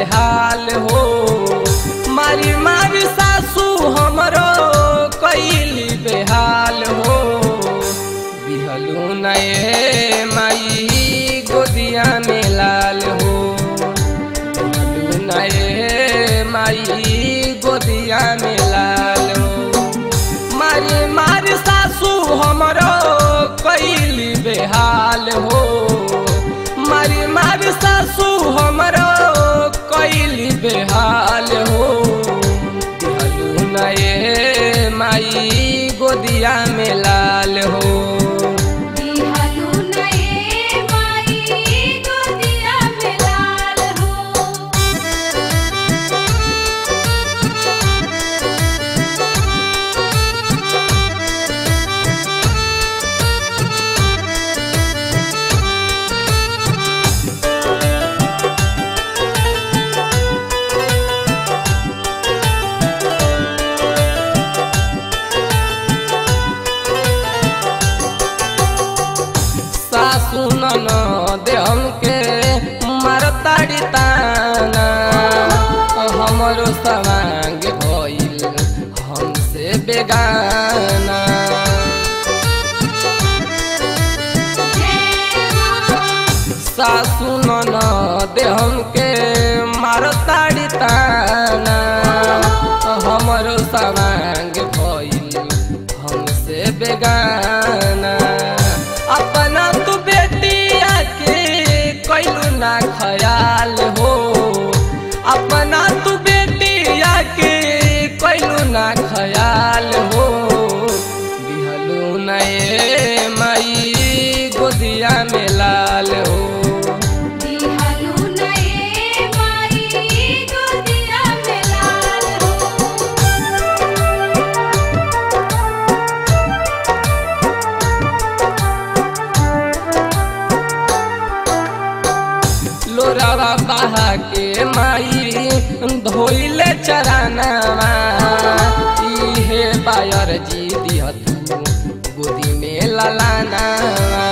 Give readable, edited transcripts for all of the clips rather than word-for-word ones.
बेहाल हो। मारी मारी सासू हमरो कैली बेहाल हो। बिहलू नए माई गोदिया में लाल हो। बिहलू नए माई गोदिया में लाल हो। मारी मारी सासू हमरो कैली बेहाल हो। मारी मारी सासू हमरो कैली बेहाल हो। बिहलू नए माई गोदिया में लाल हो। सासू ननद हमके मारताड़ी ताना। हमरो सवांग भइल हमसे बेगाना। सासू ननद हमके मारताड़ी ताना। हमरो सवांग भइल हमसे बेगाना। अपना तू बेटिया के कैलू ना ख्याल हो। अपना तू बेटिया के कैलू ना ख्याल हो। बिहलू नए माई गोदिया में लाल हो। लोरावा बहा के माई धोइले चरानावा। इहे बायर जी दिहतू गोदी में ललानावा।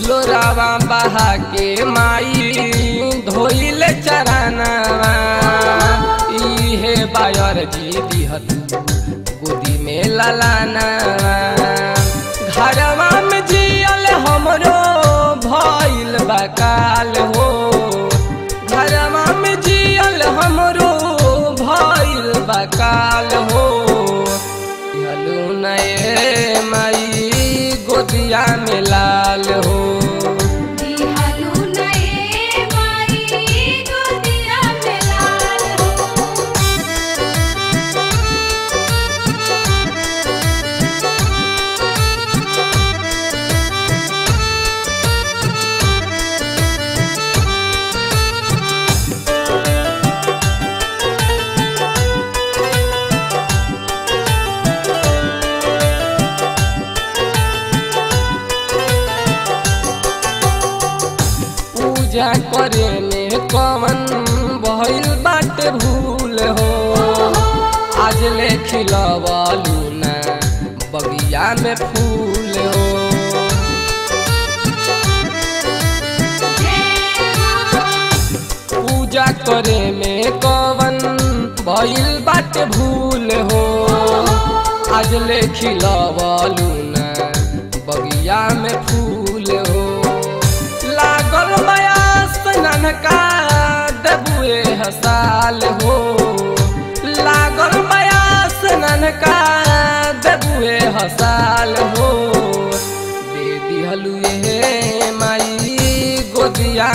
लोरावा बहा के माई धोइले चरानावा। इहे बायर जी दिहतू गोदी में ललानावा। घरवा में जियल हमरो भइल बकाल हो। घरवा में जियल हमरो भइल बकाल हो। बिहलू नए माई गोदिया में लाल हो। पूजा करे में कवन भइल बाटे भूल हो। आज ले खिलवलू ना बगिया में फूल हो। पूजा करे में कवन भइल बाटे भूल हो। आज ले खिलवलू ना बगिया में फूल हो। लागल ननका दबुए हसाल हो। लागल बयास ननका दबुए हसाल हो। दे दिहलू माई गोदिया